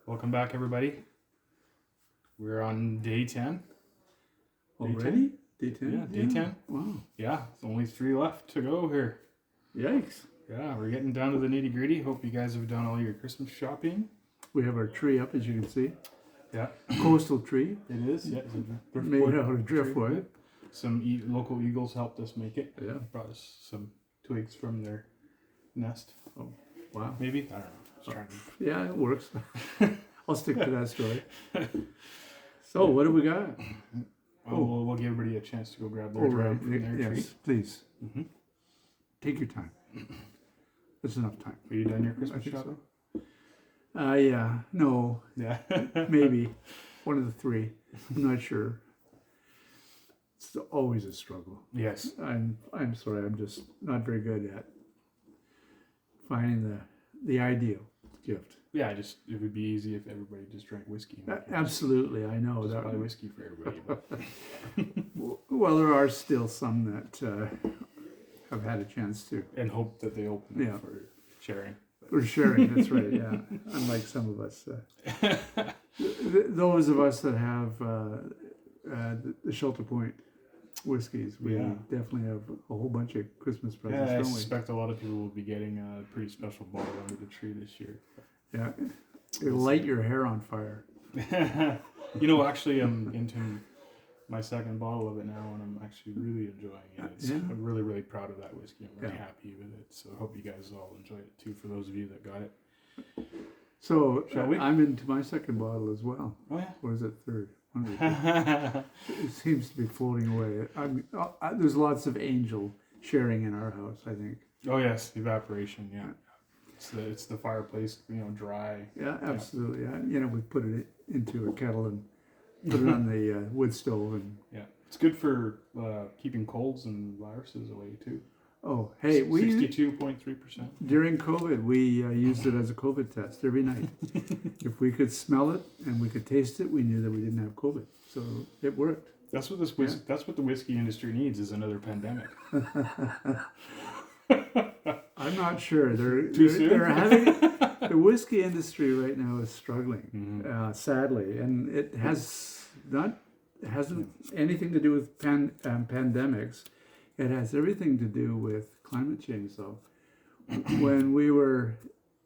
Welcome back, everybody. We're on day 10. Already? Day 10? Yeah, day 10. Wow. Yeah, it's only 3 left to go here. Yikes. Yeah, we're getting down to the nitty gritty. Hope you guys have done all your Christmas shopping. We have our tree up, as you can see. Yeah. Coastal tree. It is, yeah. It's a Made out of driftwood. Some local eagles helped us make it. Yeah. Brought us some twigs from their nest. Oh, wow. Maybe? I don't know. Just trying to... Yeah, it works. I'll stick to that story. So, what do we got? We'll give everybody a chance to go grab their drum from their tree. Yes, please. Mm-hmm. Take your time. There's enough time. Are you done your Christmas shopping? So. Yeah. No. Yeah. Maybe. One of the three. I'm not sure. It's always a struggle. Yes. I'm sorry. I'm just not very good at finding the ideal gift. Yeah, it would be easy if everybody just drank whiskey. Absolutely, I know just that. buy whiskey for everybody. But. Well, there are still some that have had a chance to. And hope that they open it for sharing. For sharing, that's right, yeah. Unlike some of us. Those of us that have the Shelter Point whiskeys, we definitely have a whole bunch of Christmas presents, I don't we? suspect a lot of people will be getting a pretty special bottle under the tree this year. Yeah, it'll light your hair on fire. Actually, I'm into my second bottle of it now, and I'm actually really enjoying it. I'm really, really proud of that whiskey. I'm really happy with it. So I hope you guys all enjoy it too, for those of you that got it. So I'm into my second bottle as well. Oh, yeah? Or is it third? It seems to be floating away. There's lots of angel sharing in our house, I think. Oh, yes, evaporation, yeah. It's the fireplace, dry. Yeah, absolutely. Yeah. We put it into a kettle and put it on the wood stove. And it's good for keeping colds and viruses away, too. Oh, hey, 62.3%. During COVID, we used it as a COVID test every night. If we could smell it and we could taste it, we knew that we didn't have COVID. So it worked. That's what That's what the whiskey industry needs, is another pandemic. I'm not sure. They're having the whiskey industry right now is struggling, sadly, and it hasn't anything to do with pandemics. It has everything to do with climate change, though. When we were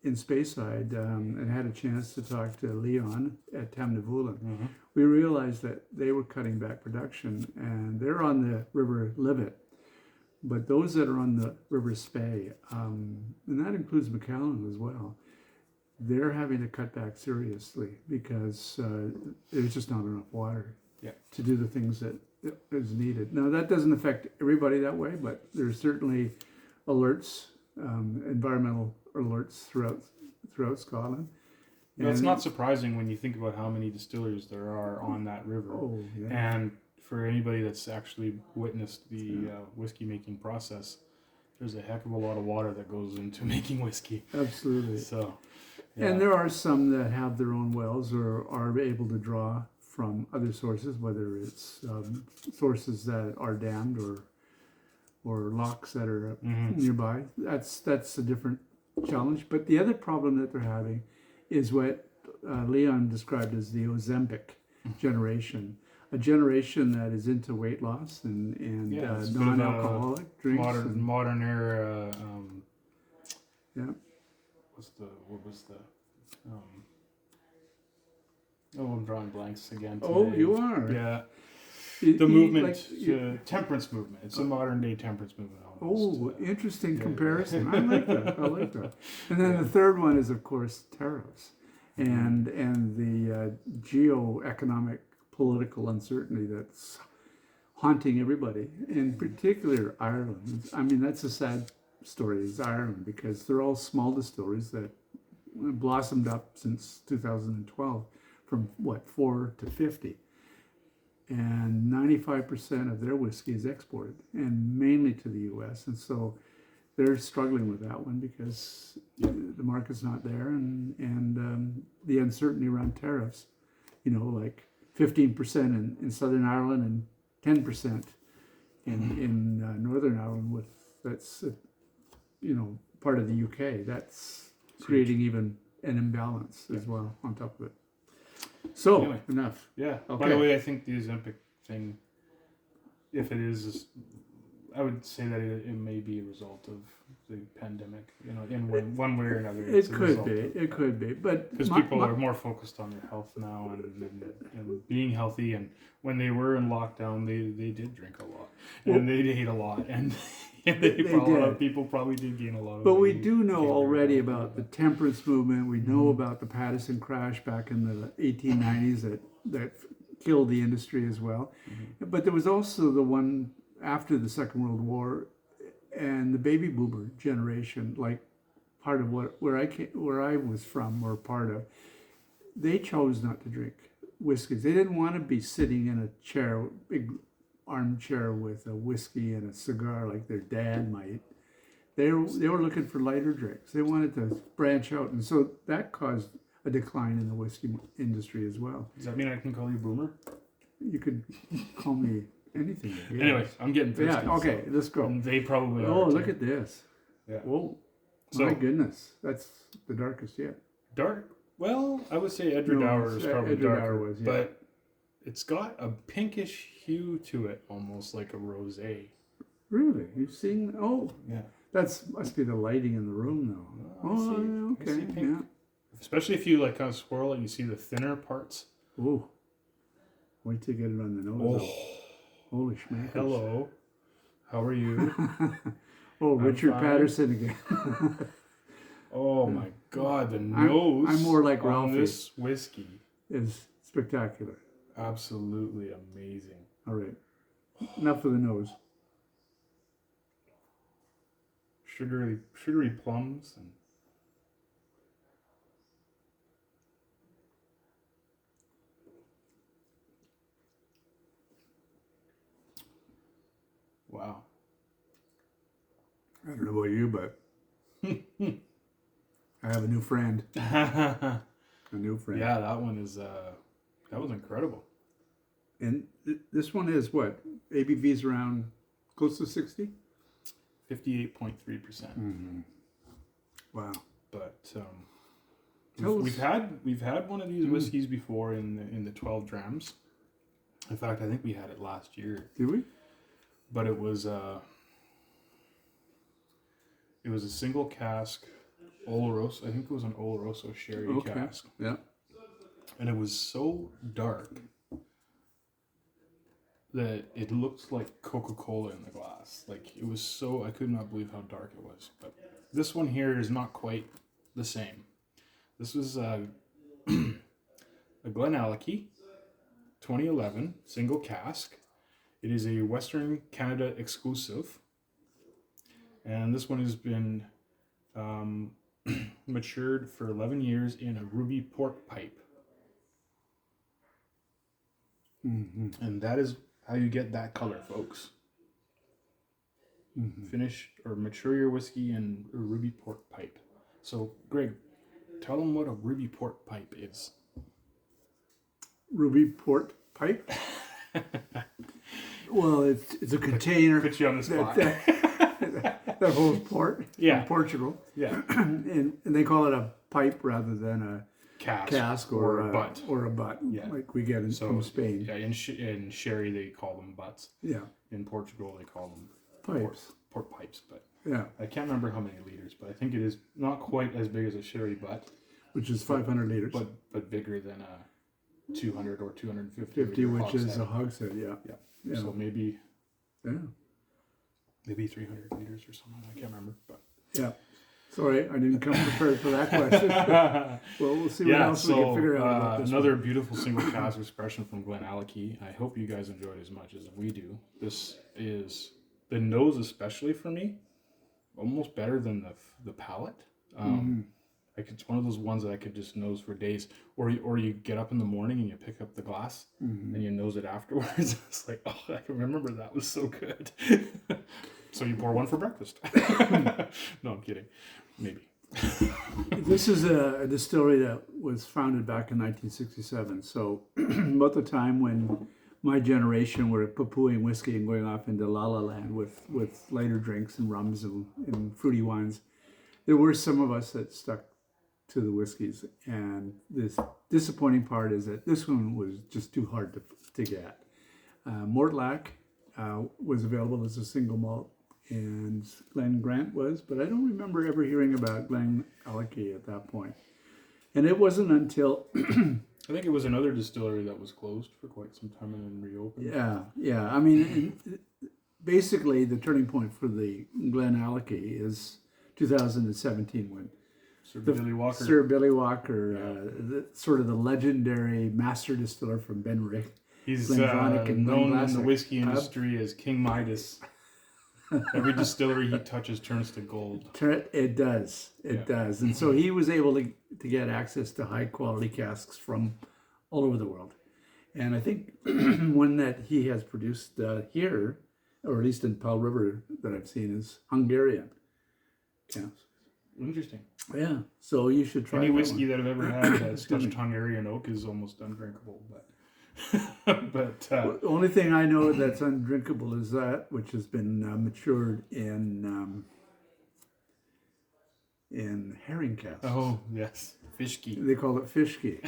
in Speyside and had a chance to talk to Leon at Tamnavulin, we realized that they were cutting back production, and they're on the River Livet. But those that are on the River Spey, and that includes McAllen as well, they're having to cut back seriously because there's just not enough water to do the things that is needed. Now, that doesn't affect everybody that way, but there's certainly alerts, environmental alerts throughout Scotland. That's not surprising when you think about how many distilleries there are on that river. Oh, yeah. And for anybody that's actually witnessed the whiskey making process, there's a heck of a lot of water that goes into making whiskey. Absolutely. So, and there are some that have their own wells or are able to draw from other sources, whether it's sources that are dammed or locks that are nearby. That's a different challenge. But the other problem that they're having is what Leon described as the Ozempic generation. A generation that is into weight loss and non-alcoholic drinks. Modern era. What was the? I'm drawing blanks again today. Oh, you are? Yeah. The movement, temperance movement. It's a modern day temperance movement. Almost. Oh, interesting comparison. I like that. And then the third one is, of course, tariffs and the geoeconomic political uncertainty that's haunting everybody, in particular Ireland. I mean, that's a sad story, is Ireland, because they're all small distilleries that blossomed up since 2012 from 4 to 50. And 95% of their whiskey is exported, and mainly to the U.S. And so they're struggling with that one because the market's not there, and the uncertainty around tariffs, like 15% in Southern Ireland and 10% in Northern Ireland. That's part of the UK. That's creating even an imbalance as well on top of it. So, Anyway. enough. Yeah. Okay. By the way, I think the Ozempic thing, if it is, I would say that it may be a result of the pandemic. You know, in one way or another. It could be. It could be. But because people are more focused on their health now and being healthy. And when they were in lockdown, they did drink a lot and they ate a lot, and a lot of people probably did gain a lot of But weight. we do know already about the temperance movement. We know about the Patterson crash back in the 1890s that killed the industry as well. But there was also the one after the Second World War and the baby boomer generation, like part of where I was from, or part of, they chose not to drink whiskeys. They didn't want to be sitting in a chair, big armchair with a whiskey and a cigar like their dad might. They were looking for lighter drinks. They wanted to branch out, and so that caused a decline in the whiskey industry as well. Does that mean I can call you boomer? You could call me anything. Yes. Anyway, I'm getting thirsty. Yeah. Okay, so, let's go. And they probably are. Oh, too. look at this. Yeah. Whoa. So, My goodness, that's the darkest yet. dark. Well, I would say Edgedour is probably darker, was, yeah. but it's got a pinkish hue to it, almost like a rosé. Really? You've seen? Oh, Yeah. must be the lighting in the room, though. I see- Oh, I see okay. pink. Especially if you like kind of swirl it and you see the thinner parts. Yeah. Oh, wait till you get it on the nose. Oh, Holy schmackers. hello. How are you? Oh, Richard fine. Patterson again. Oh my God, the nose. I'm more like on Ralphie. this whiskey. Is spectacular. Absolutely amazing. All right. Enough of the nose. Sugary plums and wow. I don't know about you, but I have a new friend. Yeah, A new friend. that one is that was incredible. And this one is what? ABV's around close to 60? 58.3%. Mm-hmm. Wow. But Tell we've had one of these whiskeys before in the 12 drams. In fact, I think we had it last year. Did we? But it was a single cask Oloroso. I think it was an Oloroso sherry cask. Yeah. And it was so dark that it looked like Coca-Cola in the glass. Like, it was so, I could not believe how dark it was. But this one here is not quite the same. This was a Glenallachie 2011 single cask. It is a Western Canada exclusive. And this one has been matured for 11 years in a ruby port pipe. Mm-hmm. And that is how you get that color, folks. Mm-hmm. Finish or mature your whiskey in a ruby port pipe. So, Greg, tell them what a ruby port pipe is. Ruby port pipe? Well, it's a container Put you on the spot. that holds port Yeah. from Portugal. Yeah. and they call it a pipe rather than a cask or a butt. Or a butt, Yeah. like we get from Spain. Yeah, in sherry they call them butts. Yeah. In Portugal they call them Pipes. Port pipes. But Yeah. I can't remember how many liters, but I think it is not quite as big as a sherry butt, Which is 500 liters. but bigger than a 200 or 250. 50, liter which is hogshead. a hogshead, yeah. Yeah. Yeah. So maybe Yeah. 300 liters or something. I can't remember, but Yeah. Sorry, I didn't come prepared for that question. Well, we'll see what yeah. else we can figure out about this another one. beautiful single cask expression from Glenallachie. I hope you guys enjoyed as much as we do. This is the nose, especially for me, almost better than the palate. Like, it's one of those ones that I could just nose for days. Or you get up in the morning and you pick up the glass and you nose it afterwards. It's like, oh, I can remember that was so good. So you pour one for breakfast. No, I'm kidding. Maybe. This is a distillery that was founded back in 1967. So about the time when my generation were poo-pooing whiskey and going off into La La Land with lighter drinks and rums and fruity wines, there were some of us that stuck to the whiskeys. And this disappointing part is that this one was just too hard to get. Mortlach was available as a single malt, and Glen Grant was, but I don't remember ever hearing about Glen Alecky at that point. And it wasn't until I think it was another distillery that was closed for quite some time and then reopened. Yeah. I mean, basically, the turning point for the Glen Alecky is 2017 when Sir Billy Walker, sort of the legendary master distiller from Benrick. He's known in the whiskey industry as King Midas. Every distillery he touches turns to gold. It does. And so he was able to get access to high quality casks from all over the world. And I think one that he has produced here, or at least in Pearl River that I've seen, is Hungarian casks. Interesting. Yeah. So you should try any whiskey that I've ever had that's touched Hungarian oak is almost undrinkable. But the only thing I know that's undrinkable is that which has been matured in herring casks. Oh yes, fishki. They call it fishki.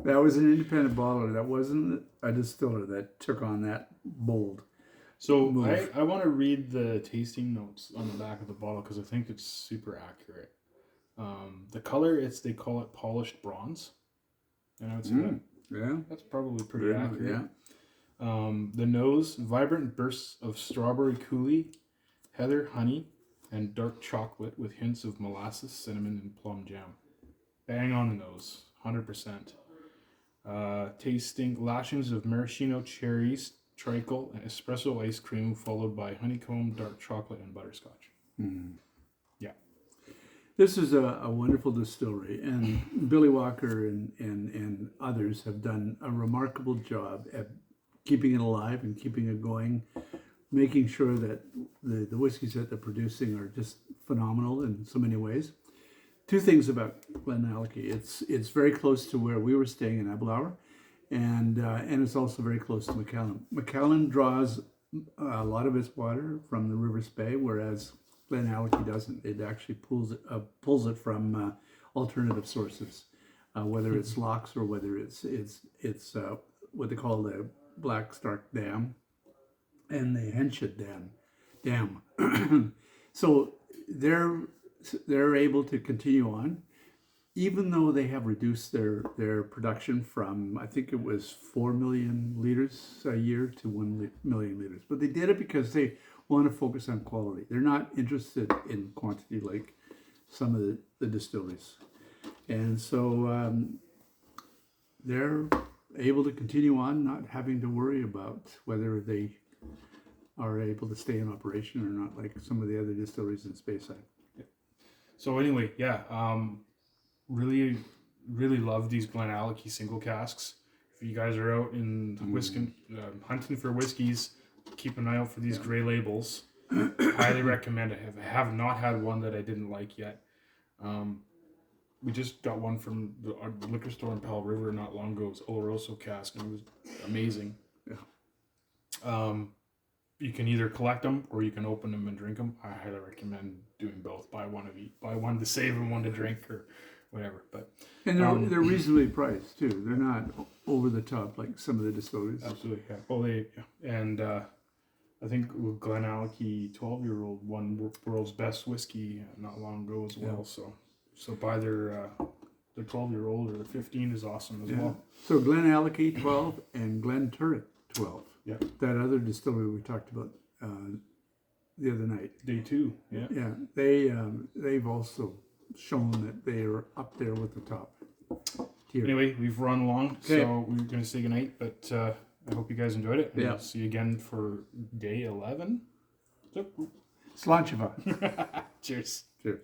That was an independent bottler. That wasn't a distiller that took on that bold. So I want to read the tasting notes on the back of the bottle because I think it's super accurate. The color, they call it polished bronze, and I would say that. Yeah, that's probably pretty accurate. Yeah. The nose, vibrant bursts of strawberry coulis, heather, honey, and dark chocolate with hints of molasses, cinnamon, and plum jam. Bang on the nose, 100%. Tasting lashings of maraschino cherries, treacle, and espresso ice cream, followed by honeycomb, dark chocolate, and butterscotch. Yeah. This is a wonderful distillery, and Billy Walker and others have done a remarkable job at keeping it alive and keeping it going, making sure that the whiskeys that they're producing are just phenomenal in so many ways. Two things about Glen Alecky. It's very close to where we were staying in Abelauer, and it's also very close to McAllen. McAllen draws a lot of its water from the Rivers Bay, whereas Glen Alecky doesn't. It actually pulls it from alternative sources, whether it's locks or whether it's what they call the Black Stark Dam and the Henshed Dam. So they're able to continue on, even though they have reduced their production from, I think it was 4 million liters a year to 1 million liters. But they did it because they want to focus on quality. They're not interested in quantity like some of the distilleries. And so they're able to continue on, not having to worry about whether they are able to stay in operation or not, like some of the other distilleries in Speyside. So anyway, really, really love these Glen Alecky single casks. If you guys are out in hunting for whiskeys, keep an eye out for these gray labels. Highly recommend it. I have not had one that I didn't like yet. We just got one from our liquor store in Pearl River not long ago. It was Oloroso cask, and it was amazing. Yeah. You can either collect them or you can open them and drink them. I highly recommend doing both. Buy one of each. Buy one to save and one to drink or whatever. And they're reasonably priced too. They're not over the top like some of the distilleries. Absolutely, yeah. Well, and I think Glen Alecky 12-year-old won world's best whiskey not long ago as well. Yeah. So buy their 12-year-old or the 15 is awesome as well. So Glen Alecky 12 and Glen Turret 12. Yeah. That other distillery we talked about the other night. Day 2. Yeah. Yeah. They've also shown that they are up there with the top tier. Anyway, we've run long, so we're going to say goodnight, but I hope you guys enjoyed it. And we'll see you again for day 11. Slancheva. Cheers. Cheers.